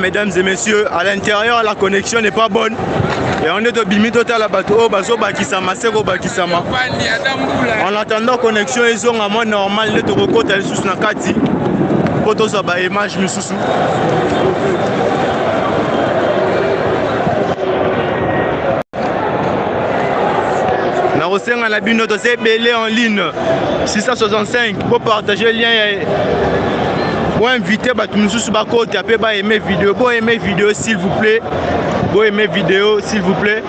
mesdames et messieurs, à l'intérieur, la connexion n'est pas bonne. Et on est au bimi total à bateau, baso bakisama, seko bakisama. En attendant connexion, ils ont un moins normal, les tokoko tels sous nakati. Photos à image misusu. Na rosenga la bino to c'est belé en ligne 665 pour partager le lien. Pour inviter Batumususu Bakote à pas aimer vidéo. Bon aimer vidéo s'il vous plaît. Bon aimer vidéo s'il vous plaît.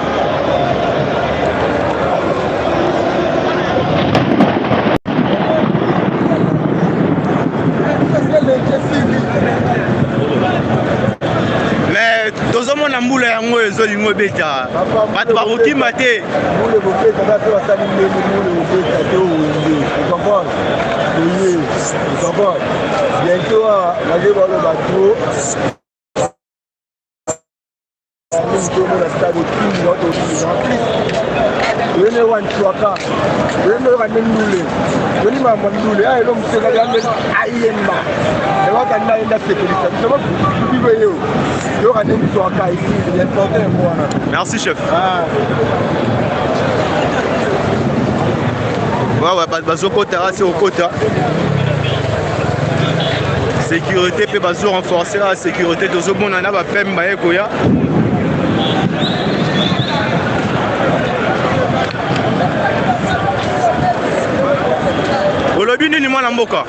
Mais tout le monde a moulé à moi les olingo beta. Pas de baroki maté. Moulé beta da to asali moulé beta to oui. Vous comprenez? Bientôt, on va voir le bateau. Merci chef. Ouais, bazo kota, c'est au quota. Sécurité, peut bazo renforcer la sécurité de ce monde. On a pas fait m'baye koya. Olobi nini mwana mboka?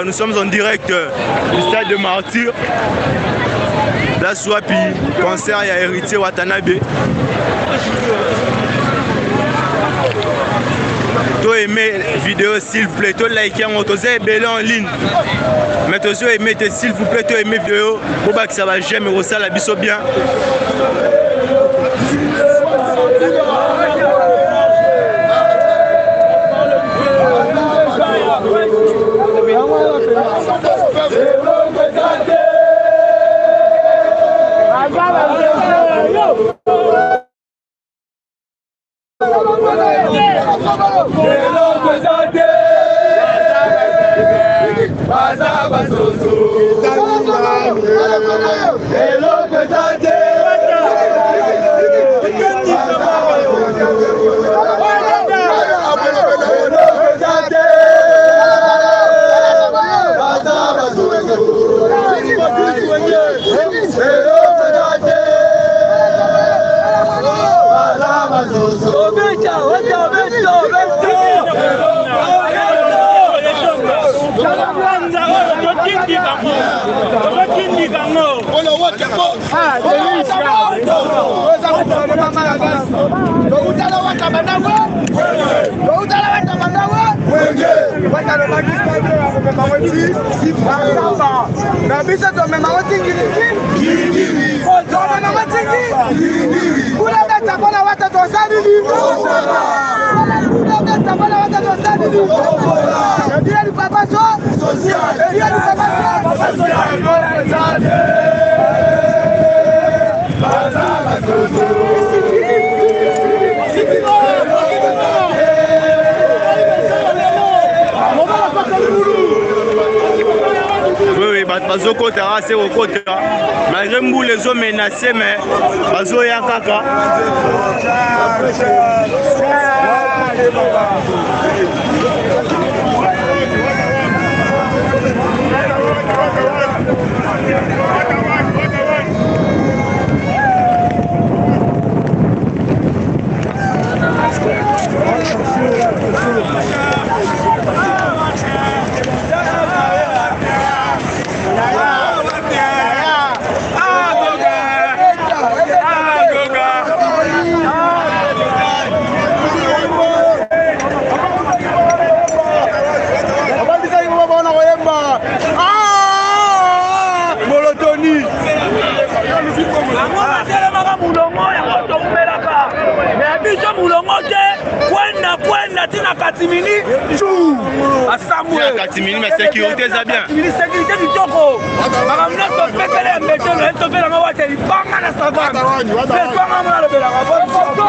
Nous sommes en direct du stade de Martyr. La Swapi, concert à Héritier Watanabe. Toi aimez vidéo s'il vous plaît, toi likez en auto, c'est belé en ligne. Mais toi aimez s'il vous plaît, toi aimez vidéo, pour que ça va jamais au la biso bien. Oui, bazo kota c'est au kota. Malgré nous les hommes menacés, mais bazo ya kaka. biso mulongo te kwenda tina katimini chou asamwe katimini mais sécurité ça bien sécurité kitoko makamna to pekele mbetelo to pela ngawate ibanga na savana panga mwana lobela ngabotonda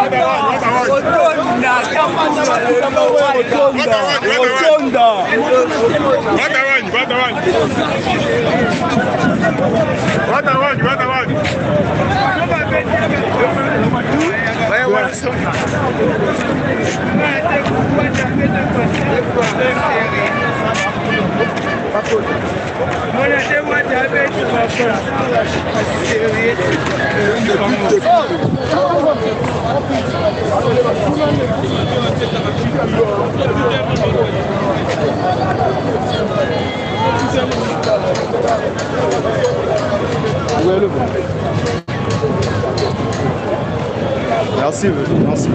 Merci, merci.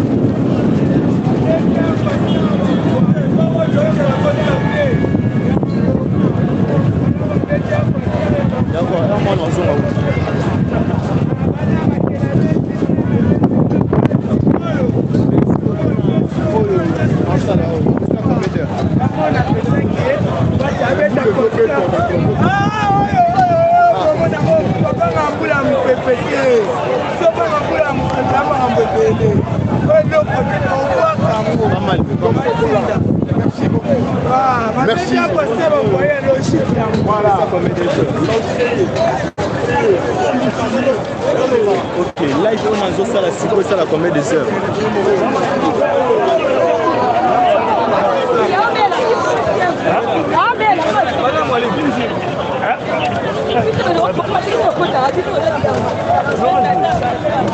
D'accord, là, moi, dans zone. Merci. Voilà. Ok, là il faut nous ça la cycle ça la combien de heures?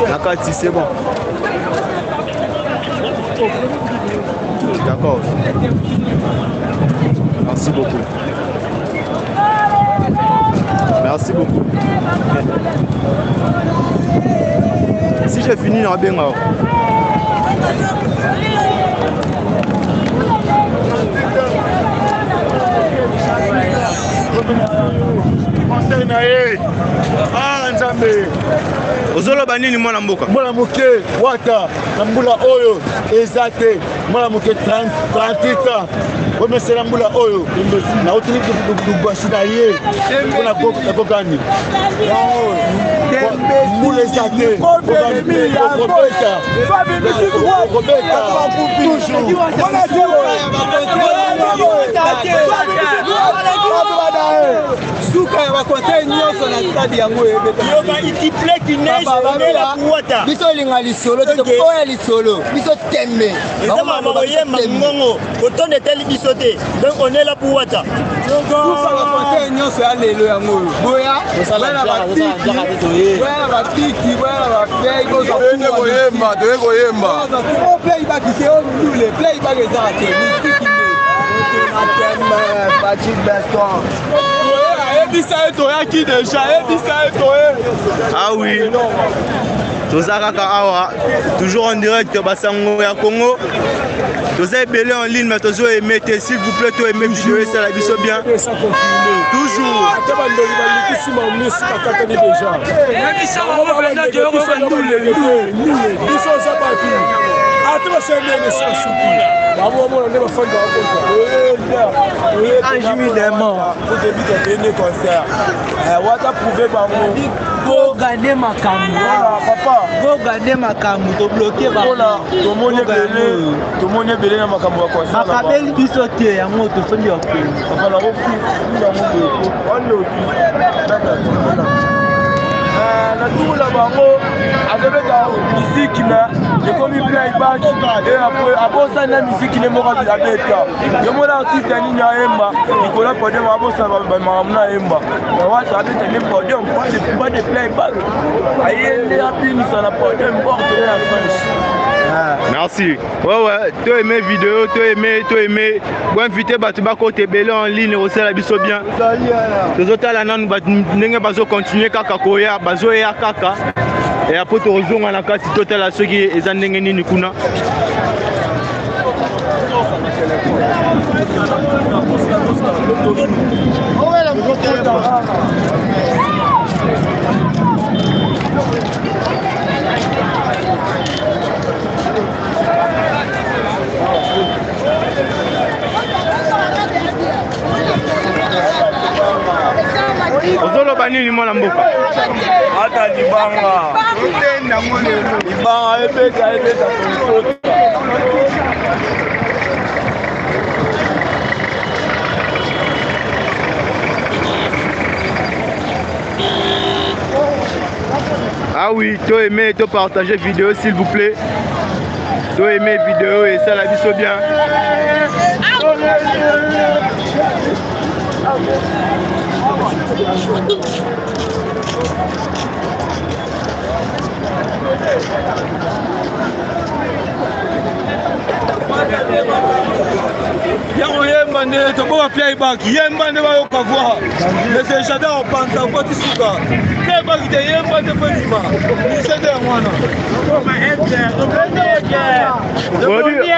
D'accord, c'est bon. D'accord. Merci beaucoup. Merci beaucoup. Si j'ai fini, on va bien. Ozoloba nini mwana mboka? Mwana moke wata na mbula oyo ezate mwana moke 38 ans. Komesela mbula oyo na otuli dubasi na ye mpona kokani mbula ezate kobeta suka ya bakonte nyonso na stade yango yoba ikiple kineige onela kuwata biso linga lisolo te oya lisolo biso tembe eza mama oyemba ngongo otonde teli biso te donc onela kuwata suka bakonte nyonso ya lelo yango boya bana batiki bana bapei koyemba toye koyemba play bakise ondule play bageza te mistiki Ah oui, Tozakaka Awa, toujours en direct, Basango ya Congo. Vous avez belé en ligne, mais vous avez aimé, s'il vous plaît, vous aimez vidéo, ça la vie bien. Toujours. Go gagner ma caméra, papa. Go gagner ma caméra, to bloquer ba. To monnaie belé na makambo kwa ça. Makabeli biso te ya moto sondi ya ko. Papa la rofu, nda moto. Wando tu. Na tout la bango avec la musique na et comme il playback et après ça la musique ne mora bi abeta yo mona artiste ni nya emba ikola podium abosa ba mamna emba na wata abeta ni podium pas de playback ayende apini sana podium porte la France. Merci. Ouais, tu as aimé vidéo, tu as aimé. Bon, invité Batuba côté belé en ligne, au sein la biso bien. Les autres là, nous allons continuer kaka koya, bazo ya kaka. Et après, tu rejoins la carte totale à ceux qui sont en ni kuna. ata libanga ebeta Ah oui, toi aimez, toi partagez vidéo s'il vous plaît. Toi aimez vidéo et ça la vie soit bien. yango yemba nde tokoka pia ebaki yemba nde bayoka voir mais jada opanza poti suka pia ebaki te yemba nde mpo ndima misende ya mwana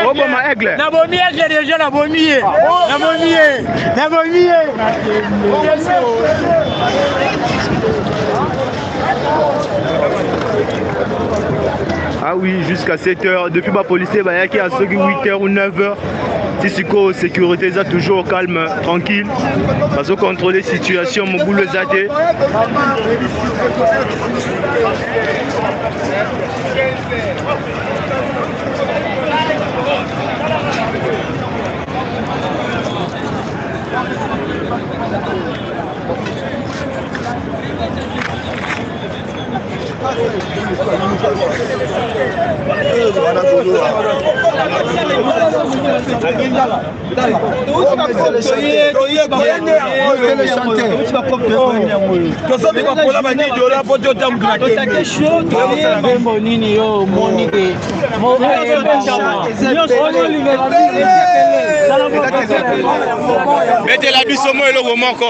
Obama aigle. Nabomi aigle déjà nabomi ye. Ah oui, jusqu'à 7h. Depuis ma policier, il y a 8h ou 9h. Si c'est sécurité, ça toujours calme, tranquille. Parce que contrôler la situation, mon boulot est athée. Mettez la biso mo eloko moko.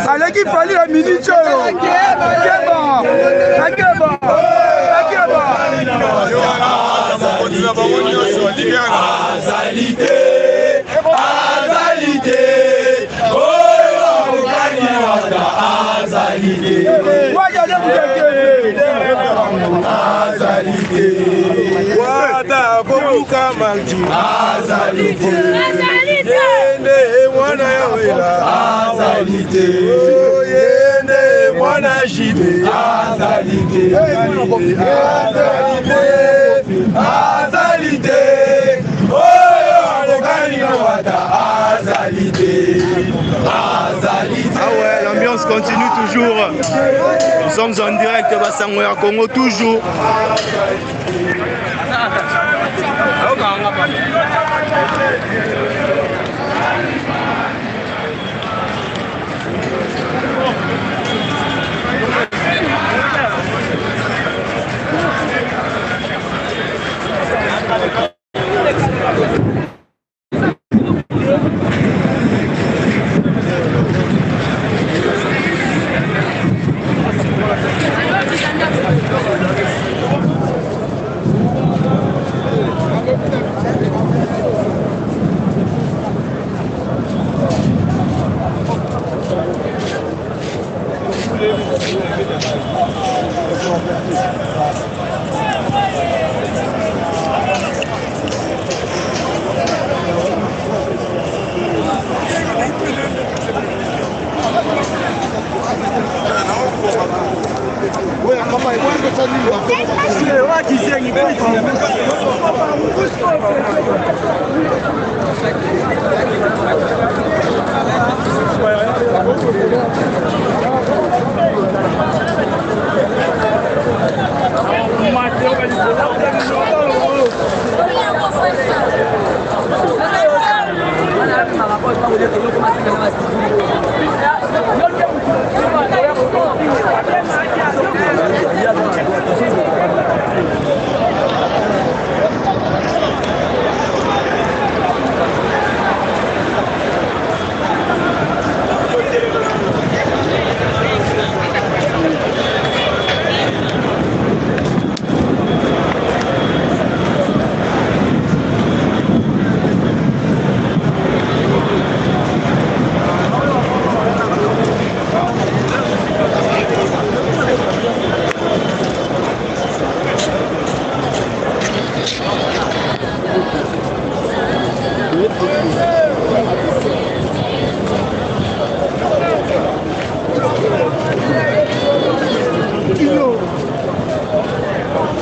Aleki pali ya minute oyo akeba wata kobuka manji yende mwana ya wela yende mwana jibe azalite oyo alekani na wata azalite. Ah ouais, l'ambiance continue toujours. Nous sommes en direct à Bassangoya Congo toujours.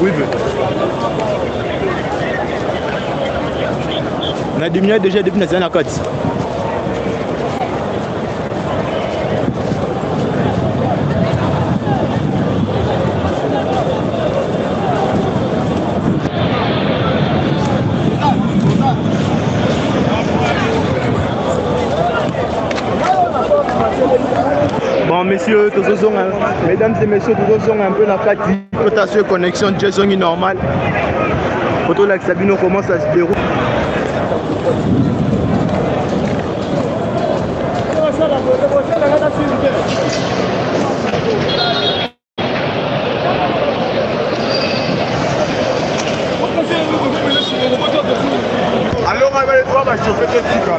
Oui, on a diminué déjà depuis la carte. Bon, messieurs, mesdames et messieurs, nous sommes un peu dans la cotation de connexion de Jason normal. Photo là, Sabino commence à se dérouler. Alors, on va les trois chauffer tout de là.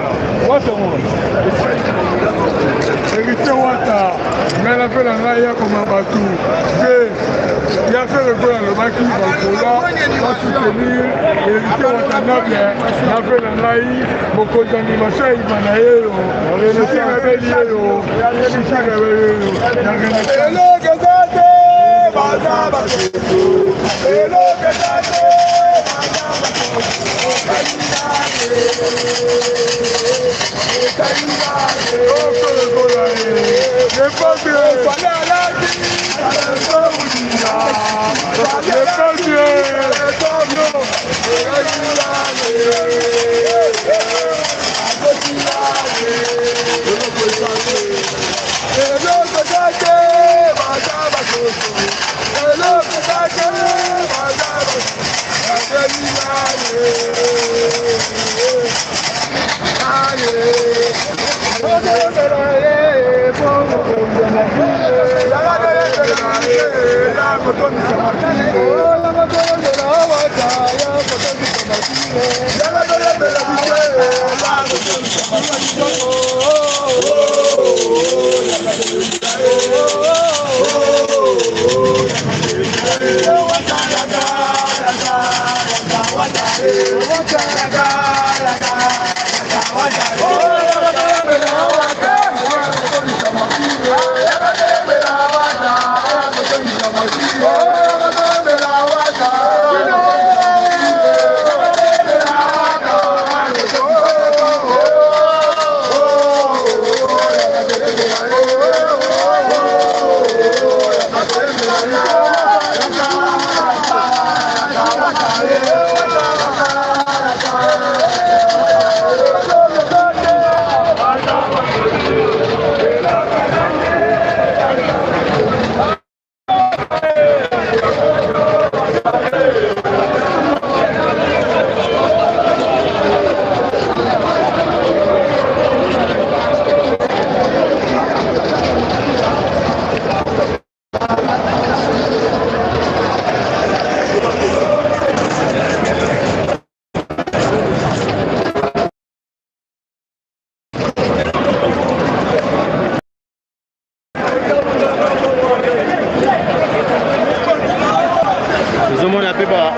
Moi, c'est moi. Hérité Wata, mais la fait la naïa comme un bateau. Il a fait le coup dans le baki, va soutenir. Hérité Wata n'a bien, n'a fait la naïa, mon côté d'animation, il va naïa. Il s'est réveillé. Il s'est réveillé. Hello, Gazate! Hello, Gazate!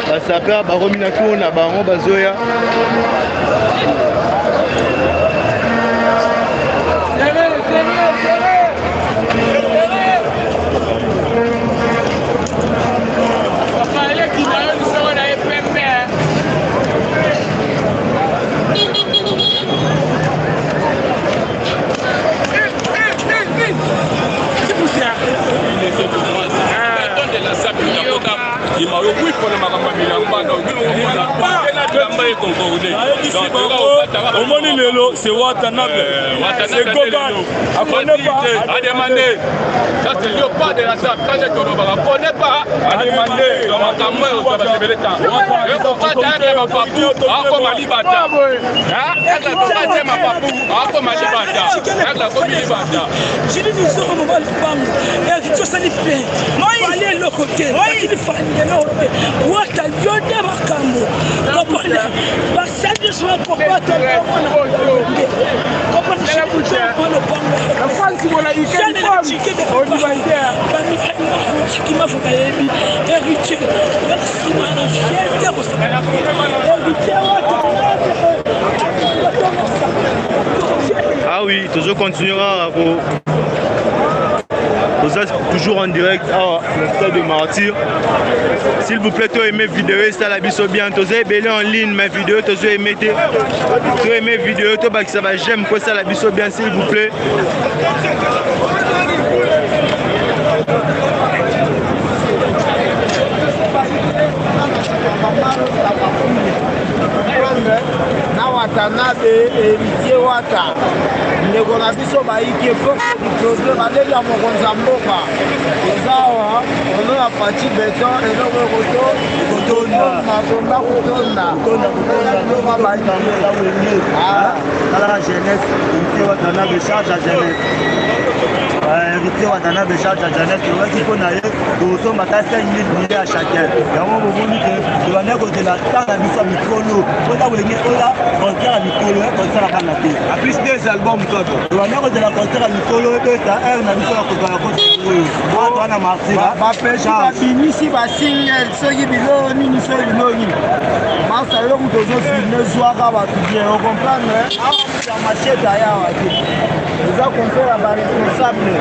Basaka baromina kuna bango bazoya Omoni lelo, c'est Watanabe. C'est Gogan. On connaît pas. À demander. Ça, c'est le pas de la salle. Quand je ne connais pas, à demander. Dans ma caméra, on va se lever le temps. Je ne peux pas dire ma papou. Ah, comme Ali Bata. Ah, elle ne peut pas dire ma papou. Ah, comme Ali Bata. Elle a comme Ali Bata. Je dis, nous sommes au Malfam. Et tout ça, il fait. Moi, il est le côté. Il fait. Wata, Yoda Makambo. Comprenez. Basadi soit pour pas te faire. Comprenez. La France, si vous l'avez dit, c'est une femme. On y va y faire. Qui m'a fait bailler. Héritier. Merci, madame. Ah oui, toujours continuera à Vous êtes toujours en direct à le stade de Martyr. S'il vous plaît, tu aimez vidéo, ça la biso bien. Tu as belé en ligne, mes vidéos, tu as aimé vidéo, tu as ça va j'aime quoi ça la biso bien, s'il vous plaît. na watanabe héritier wata ndeko na biso bayiki efokodiplose baleli ya mokonzi ya mboka eza awa ono ya pati beton eloko kotonda kotonda biloko bayiki kala jeunesse héritier watanabe charge ya jeunesse héritier watanabe charge ya jeunesse owaki mpo na ye kosomba ta 5 000 milliers à chacun yango boboni ke tobanda kozela ntango na biso ya mikolo mpona wenge oya concert ya mikolo concert akanga te a plus des albums toto tobanda kozela concert ya mikolo ebeta aire na biso ya kozala kosoyo bato wana martira bapesi babimisi basingle soki biloko nini soki biloko nini masa eloko tozofilme zwaka bato bien ocomprendre awa moto ya machete ayawa te eza concert ya baresponsable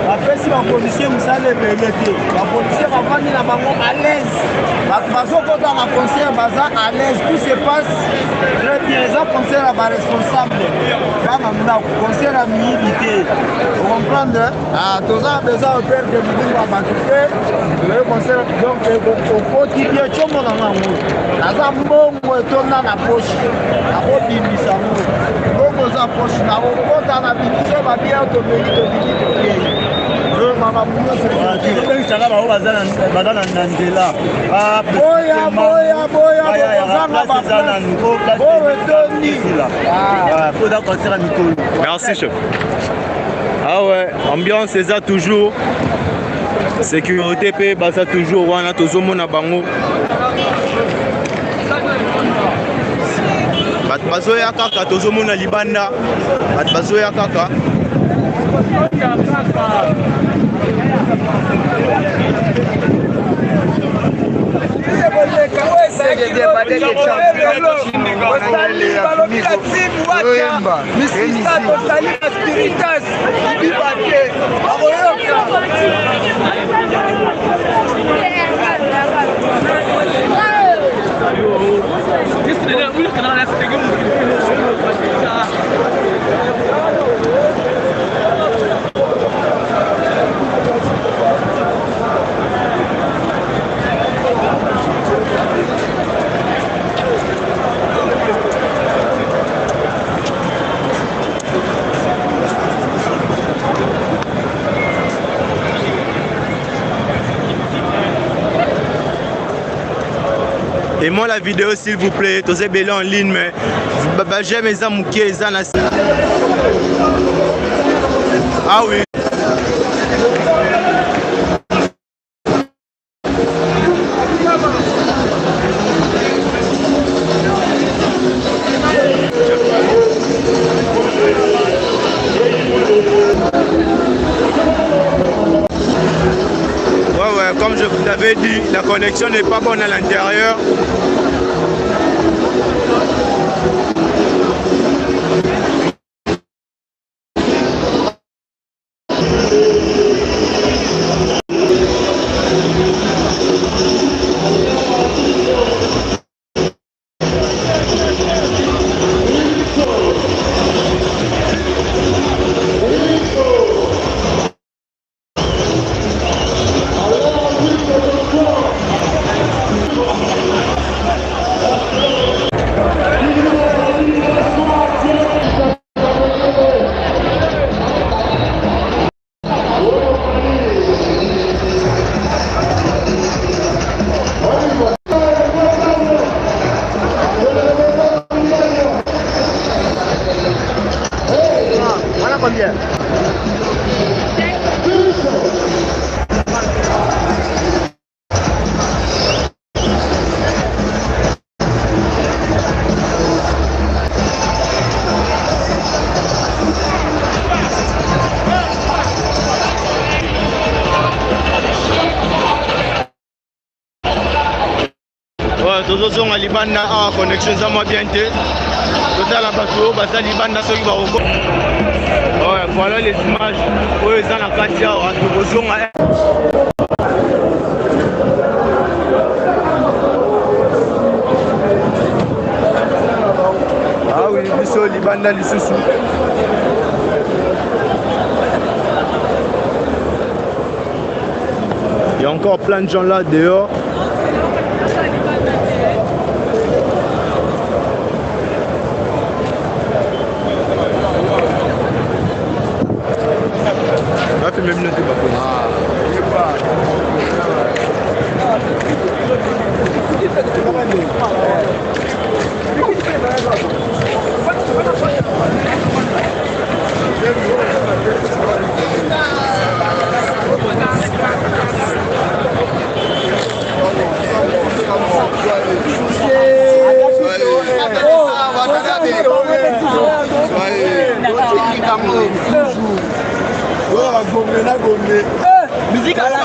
bapesi bapolisier mosala ebele te bapolisier bavandi na bango à l'aise bato bazokota na concert baza à l'aise tout se passe très bien eza concert ya baresponsable bana ndako concert ya miyibi te ocomprendre toza besoin operde libungu ya bato te oye concert donc okoti bien comona nango naza mbongo etonda na poshe nakobimisa ngo mbongo oza poshe nakokota na bimiso babia tobeli tobili tobie tobengisaka bango baza na nzela boya bokozanga baplace oyo etondi mpo eza concert ya mikolo. Merci chef. Ah ouais, ambiance eza toujours sécurité pe baza toujours wana tozomona bango bato bazoya kaka tozomona libanda bato bazoya kaka et moi la vidéo s'il vous plaît, tous ces belles en ligne mais j'aime les amoukiers les anas. Ah oui. Comme je vous avais dit, la connexion n'est pas bonne à l'intérieur. combien? tozozonga libanda awa connexion eza mwa bien te totala bato oyo baza libanda soki bakoko voilà les images oyo eza na kati awa tokozonga. Ah oui, biso libanda lisusu. Il y a encore plein de gens là dehors. Même noté musique à la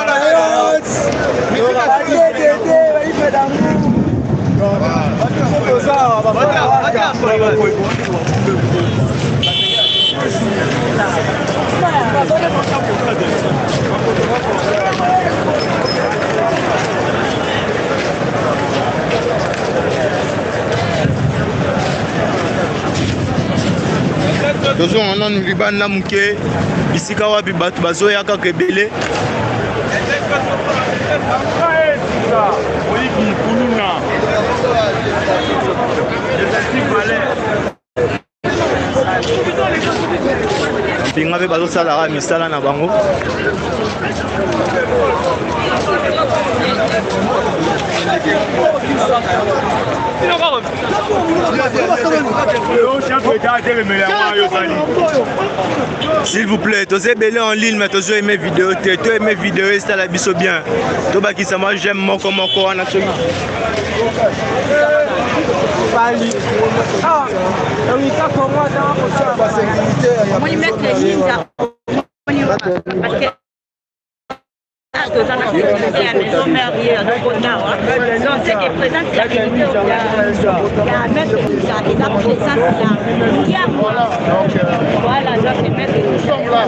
tozo wana libanda muke bisika wapi bato bazoyaka kebele mpinga mpe bazosalaka misala na bango. S'il vous plaît, tosé belé en ligne, mais tosé aimé vidéo, tu aimé vidéo, c'est la biso bien. To baki ça moi j'aime moko en action. Moi ils mettent les lignes là. Parce que la maison mère hier, donc ce qui présente la vérité, il y a un mec qui est là, il y a voilà, donc les mecs qui sont là,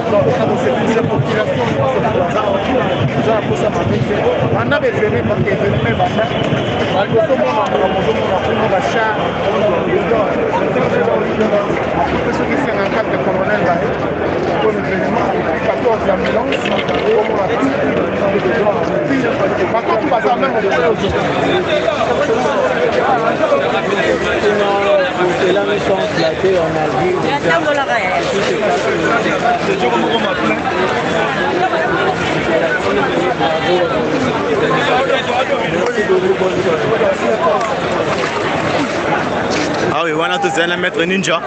ah oui, voilà, tu es un maître ninja.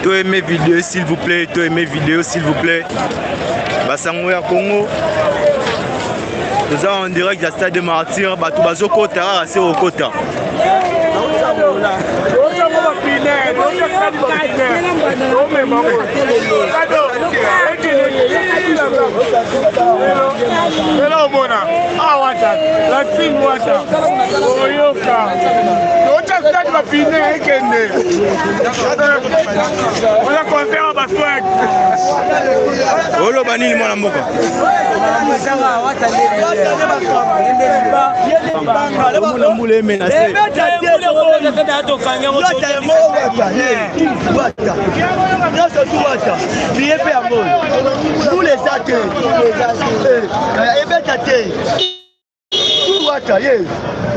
Tu aimez vidéo s'il vous plaît, tu aimez vidéo s'il vous plaît. Basango ya Congo. Nous sommes en direct du stade de Martyrs, Batou Bazo Kota, c'est au Kota. Hello, Mona. Ah, what that? Let's see what that. stade va finir on a conféré à Baswag. Olo banini mwana mboka. Mwana mbule menacé.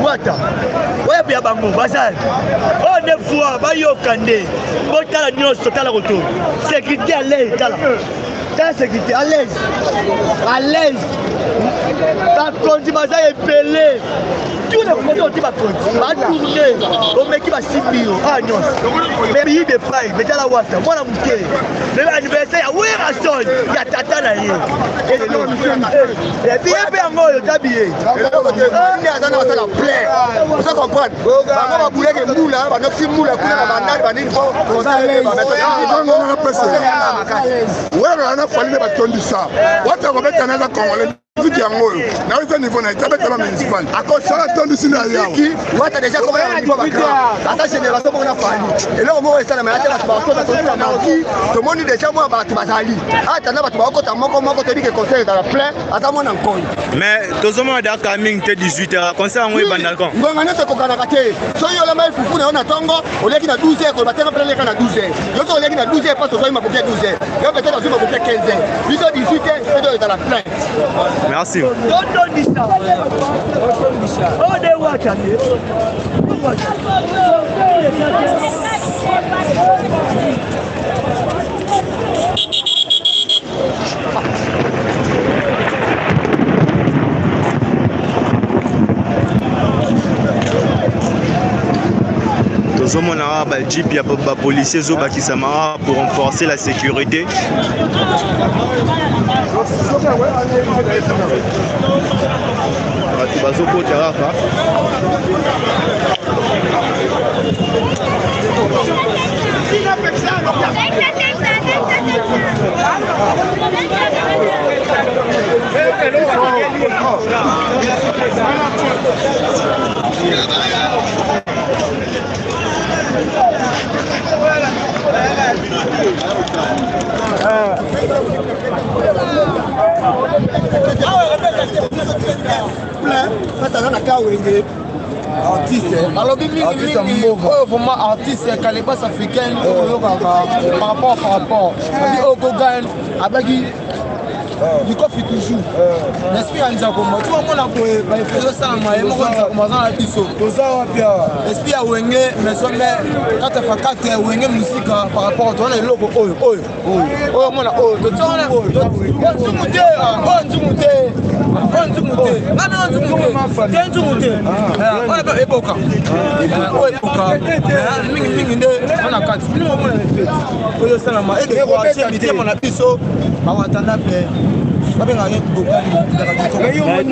Wata oya bango bazali on ne fois bayokande botala nyonso tala koto sécurité à l'aise tala sécurité à l'aise bakonzi baza epele tous les côtés oti bakonzi batourne omeki basimbio nyonso mais biyi de pai betala wata mwana moke mais anniversaire ya werason ya tata na ye ebiye mpe yango oyo tabiye nde aza na basala plein oza comprendre bango babuleke mbula banoksi mbula kuna na bandali banini wera na falile batondisa wata kobeta naza congolais Vite yango na weza niveau na itabe kala municipal akosala tondi sina yawo wata deja comme un niveau bakra ata génération mona fali et là mo esala mais ata ba ko to na maoki to moni deja mo ba tu bazali ata na ba tu ba ko ta moko te di que conseil dans la plein ata mona nkoi mais tozoma da coming te 18h conseil ngo ibanda kon ngonga nete ko kana kate so yo la mai fufu na ona tongo oleki na 12h ko batela plein kana 12h yo so oleki na 12h pas to zo ma ko 12h yo peut-être zo ma ko 15h biso 18h c'est dans la plein. Merci. Don't this now. Oh, they watch at it. Tozomona ba jeep ya ba policiers zo bakisama pour renforcer la sécurité. Batu bazokota hapa. Artiste calebasse africaine par rapport au Gogan avec du coffee toujours l'esprit anza comme tu vois mona ko ba ifelo sama e mo konza ko mazana biso tozawa pia esprit a wenge mais sombe kata fa kata wenge musika par rapport à toi na loko oyo mona oyo to tsona nzumute ngana nzumute ona ba eboka mingi nde ona kati ni mo mona oyo salama e de ko activité mona biso ba watanda pe babenga ye bokali kolingona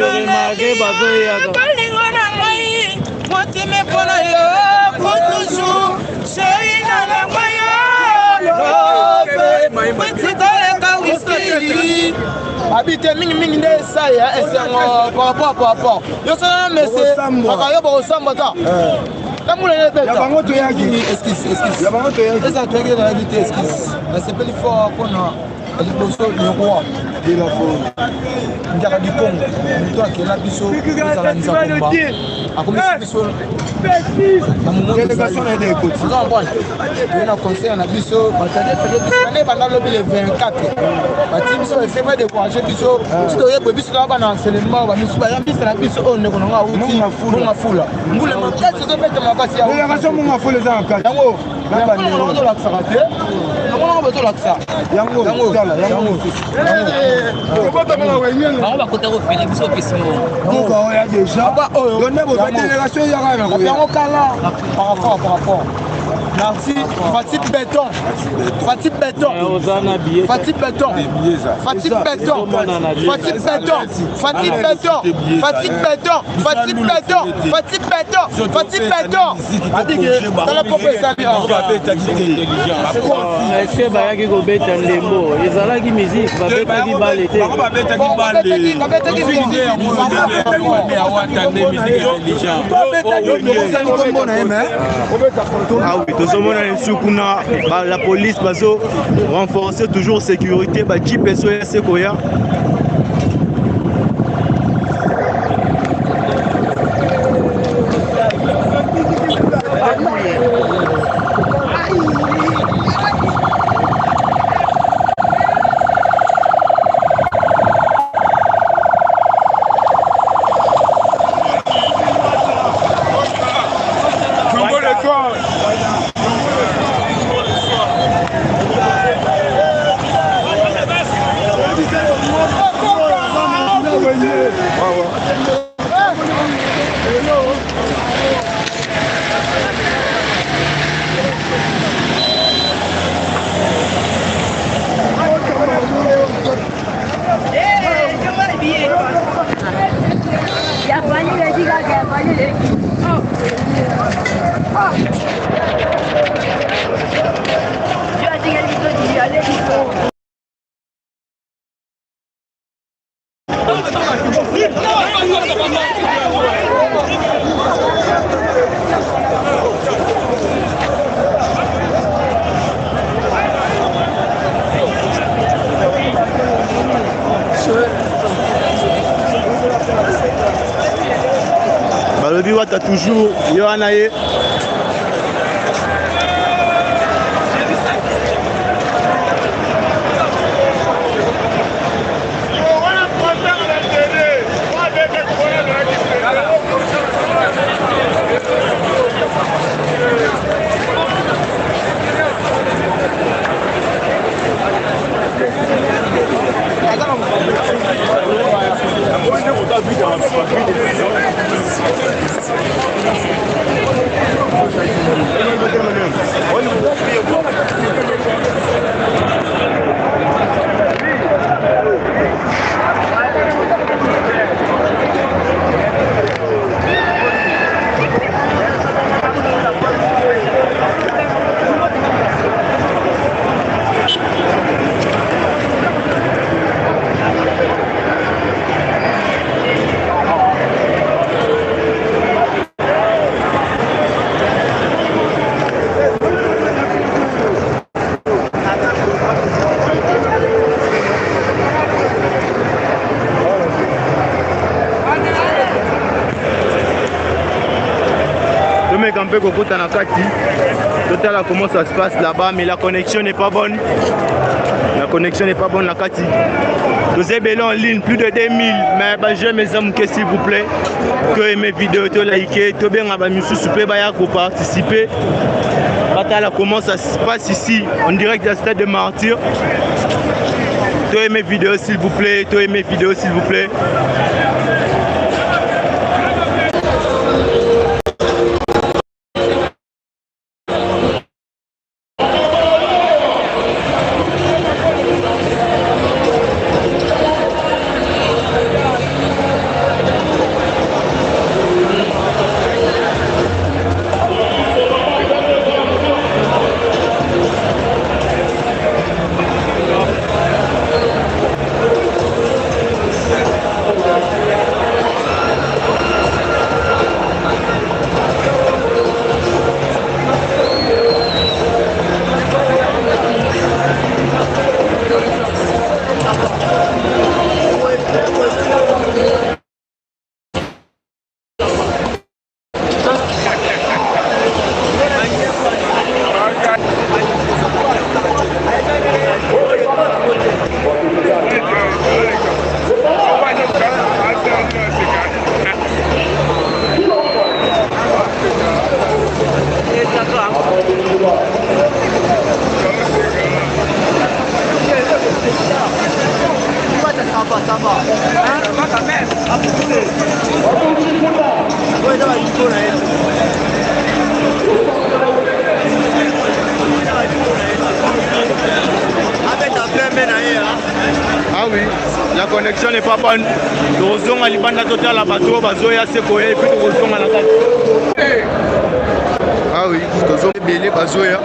ngai motime mpona yo po toujours sheri na lengwa yo petitoleka wiskili habite mingi nde esaya esengo par rapport yo sala mese akayo bakosamba ta kamula ne beta bango to yaki esquisse ya bango to yaki esa to yaki na habite esquisse nasepeli fort mpona liboso le roi de la faune njaka du Congo moto akela biso ezalanisa komba akomisi biso na moment délégation na ede ekoti oza mbwana toye na conseil na biso batadefekane banda lobi le 24 bati biso efema découragé biso si toyebwe biso na bana enseignement bamisu bayambisa na biso oyo ndeko nanga auti monga fula mbule makasi ozobeta makasi délégation monga fula eza na kati yango tolakisaka te yango bezolakisa yango bango bakota kofele biso opesingo donc oya déjà yo nde boza délégation eyaka yango kala par rapport Merci. Fatih Béton. Fatih Béton. Fatih Béton. Fatih Béton. Fatih Béton. Fatih Béton. Fatih Béton. Fatih Béton. Fatih Béton. Fatih Béton. Dans la proposition. Est-ce que Bayaki Gobeta Ndembo, ils ont la musique, Babetaki Balete. Ah oui, tout ce monde la police va renforcer toujours sécurité, bah qui peut se quoi. Le biwa t'as toujours Yohanaye. Un peu Kokota Nakati, total comment ça se passe là-bas, mais la connexion n'est pas bonne. La connexion n'est pas bonne Nakati. Nous avons en ligne plus de 2000, mais je mes amis que s'il vous plaît, que mes vidéos te liker, te bien pour participer. Comment ça se passe ici en direct de la stade de Martyrs. Te mes vidéos s'il vous plaît, te mes vidéos s'il vous plaît. Ah oui, la connexion n'est pas bonne. Tozonga libanda total la bateau bazoya sekoye et puis tozonga na kati. Ah oui, tozonga belé bazoya.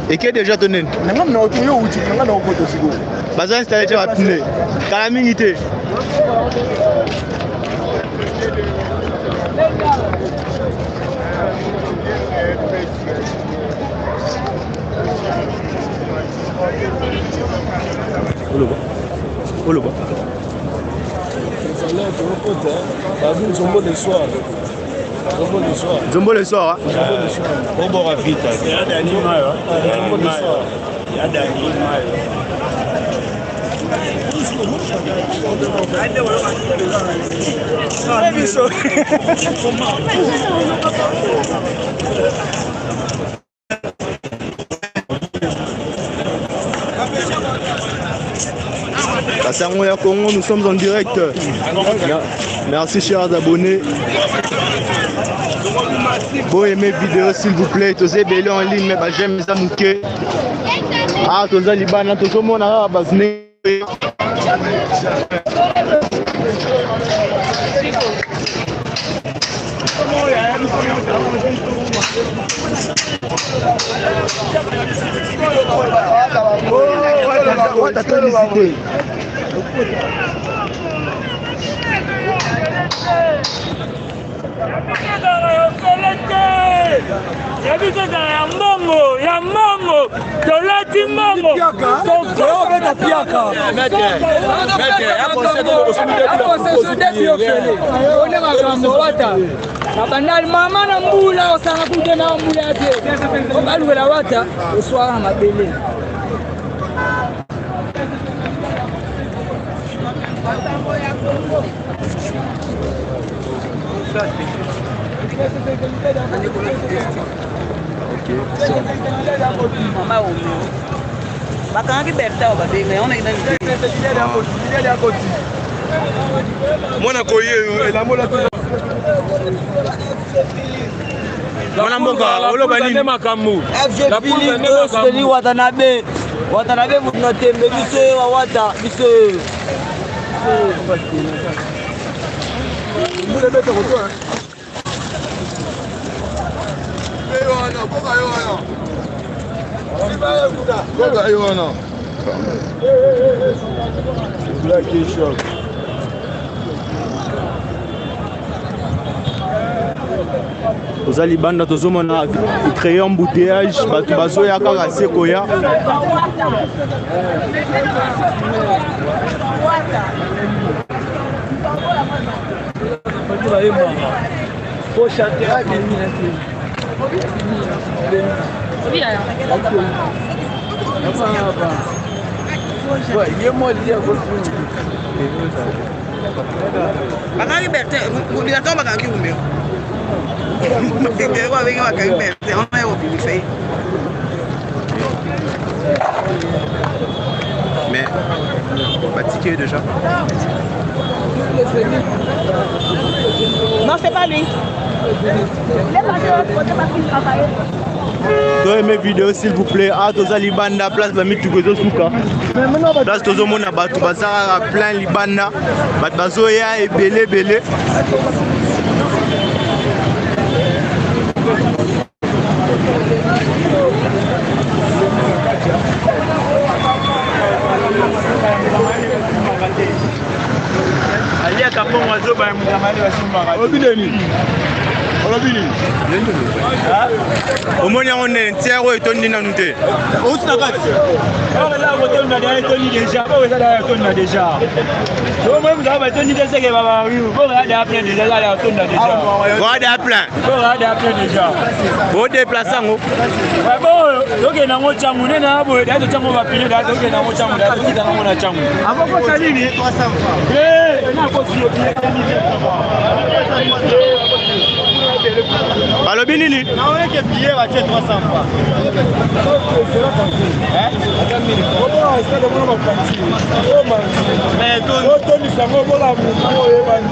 Et qui est déjà donné? Baza installé déjà pneu. Calamité. Zombo le soir. Au bord à vite. Il y a des animaux. Kassangoya Congo, nous sommes en direct. Merci chers abonnés. Bon aimez vidéo s'il vous plaît. Tous belé en ligne mais j'aime ça mouké. Ah tous libana tous mon a bazné. Ya mbongo tolati mbongo abandali mama na mbula osanga kude na mbula yate obalwela wata oswara mabele bakangaki bepta babenga on mwana koye elamola mwana mboka oloba nini makambo FGP Watanabe munotembe biso wawata biso Aux Alibanda, tous on a créé un embouteillage, bazoya kaka sekoya. Bakaki Bertin, vous attendez Bakaki ou mieux. Mais fatigué déjà. Non, c'est pas lui. Il est parti de l'autre côté parce qu'il travaillait. Toi mes vidéos s'il vous plaît. Ah toza libanda place bami tukozo suka. Place tozo mona batu bazara plein libanda. Bat bazo ya ebele belé. Alia kapon wazo ba mudamali basimbaka. Obideni. Olobini. Omoni on est tiers et tondi na nute. Où tu n'as pas là voter on a déjà pas on a déjà. Donc même là ba toni déjà que baba riu. Bon là déjà plein déjà là on a déjà. Bon déjà plein. Bon là déjà déjà. Bon déplaçant ngo. Ouais bon, donc na ngo changu ne na bo da to changu ba pile da donc na ngo changu da to kita ngo na changu. Abo ko salini 300 francs. Na ko sio bien. Balobi nini? Naona que billet va être 300 francs. Mais tout ni sango bola mu ko e ba ni.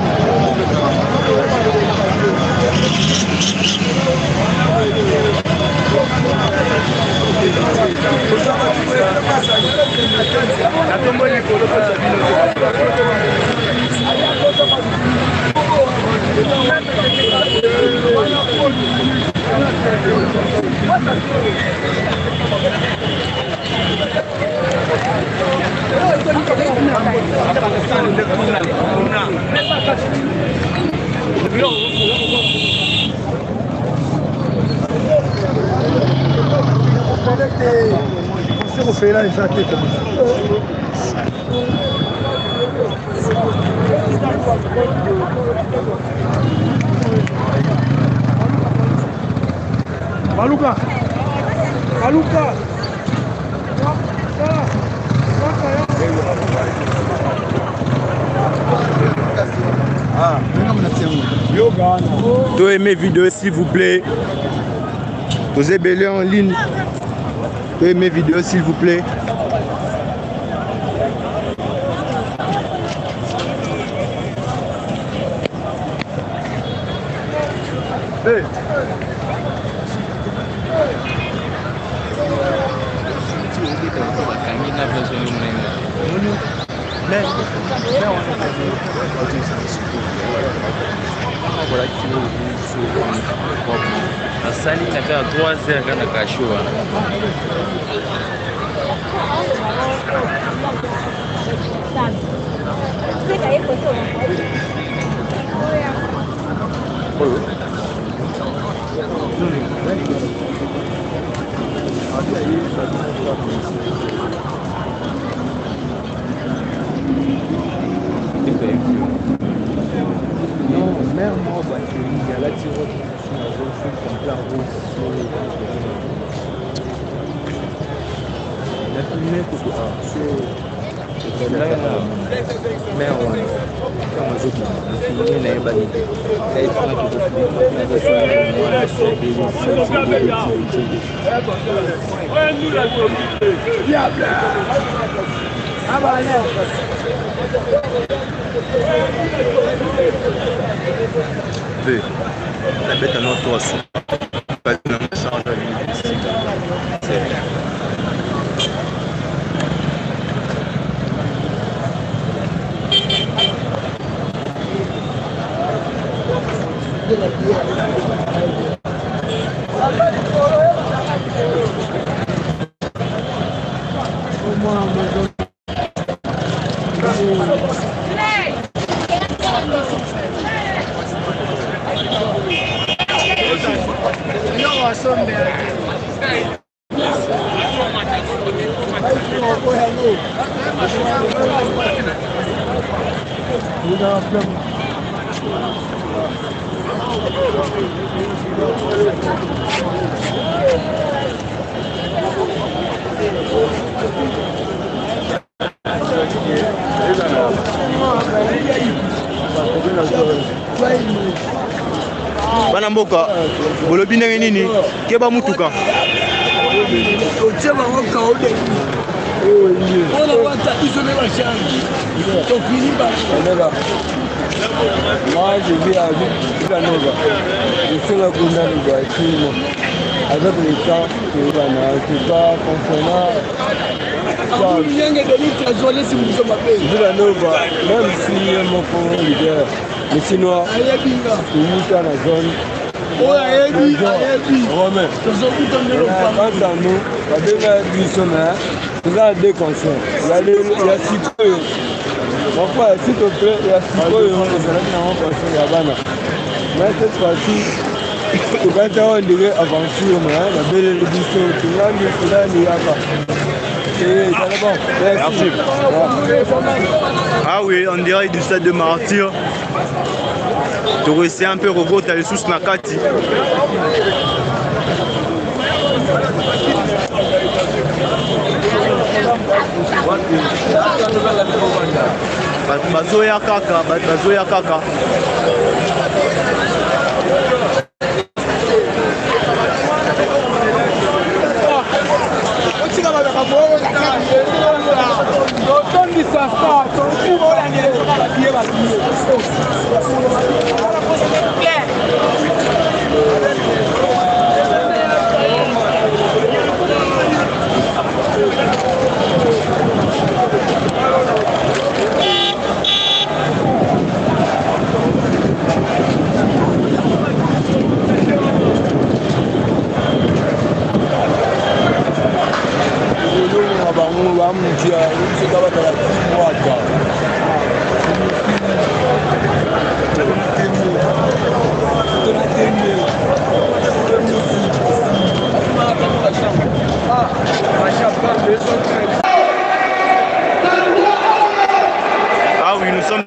Atombo ni ko ko Você não fez lá isso aqui Maluca! Maluca! Toi mes vidéos s'il vous plaît. Vous êtes belé en ligne. Toi mes vidéos s'il vous plaît. Hey. Asali nakaa 3 heures kana kashoa. Non, même moi, batterie, elle a tiré sur la zone, je suis complet en rouge. La fumée, c'est quoi? C'est là, mais on a un jour, il n'y a pas d'idée. Elle est en train de la bête à notre aussi. bana mboka bolobi ndenge nini keba mutuka Moi, je vis à Villanova. Je suis le gouverneur de Guayaquil. Avec le temps, c'est pas concernant Villanova, même si mon pauvre leader, les Chinois, ils sont dans la zone. Romain. Quant à nous, la dernière édition, nous avons deux concerts. Il y a Siko. Mon frère, s'il te plaît, il y a Siko et on est là. Mais cette fois-ci, tu vas te rendre aventure, la belle édition, tu l'as mis là, il n'y a pas. Merci. Ah oui, on dirait du stade de Martyr. Tu restes un peu robot, tu as les sous Nakati. Bazoya kaka, bazoya kaka. Ah oui, nous sommes.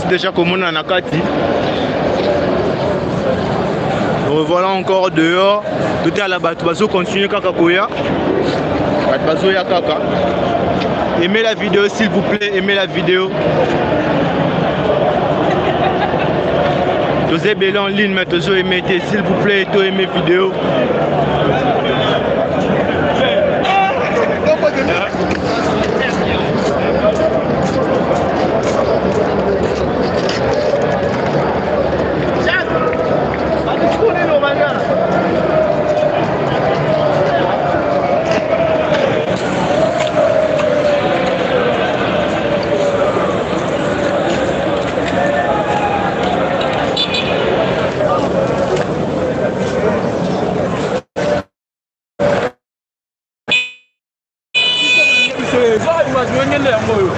Déjà comme on en a Kati. Revoilà encore dehors. Tout est à la Batbazo continue Kaka Koya. Batbazo ya Kaka. Aimez la vidéo s'il vous plaît, aimez la vidéo. José Bélé en ligne, mais toujours aimez s'il vous plaît, et aimez vidéo. bazongele yango oyo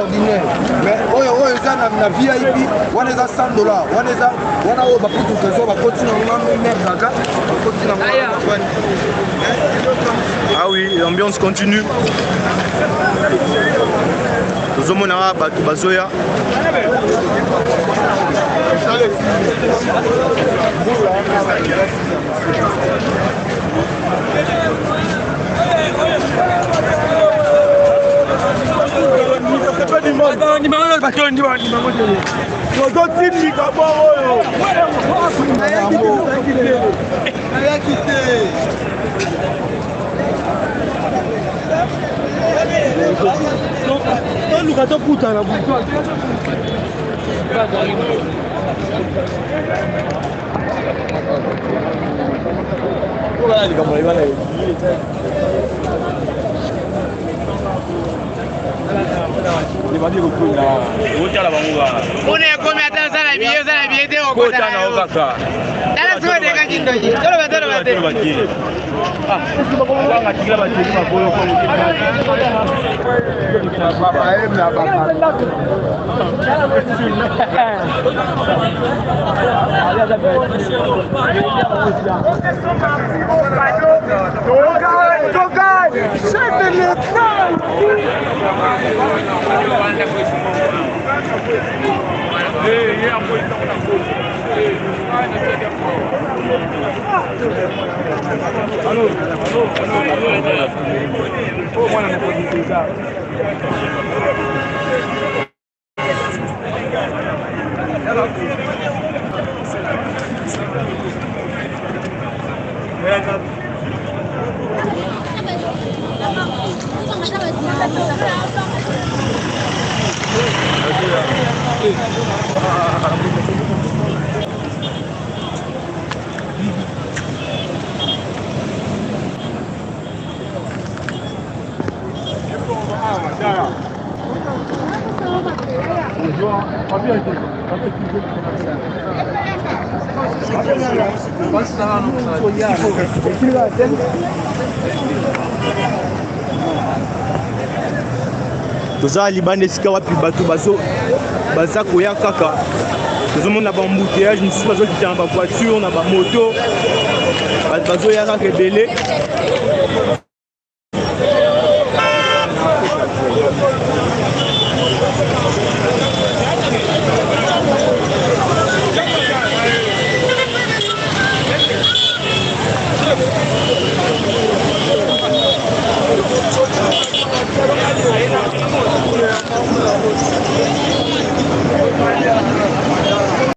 ordinaire mais oyo eza na VIP wana eza $100 wana oyo baputu kezo bakotina merdaka bakotina ah oui l'ambiance continue tozomona bato bazoya toza libanda esika wapi bato baza koya kaka tozomona bambouteillage mosusu bazokita na bavoiture na bamoto bato bazoya kaka ebele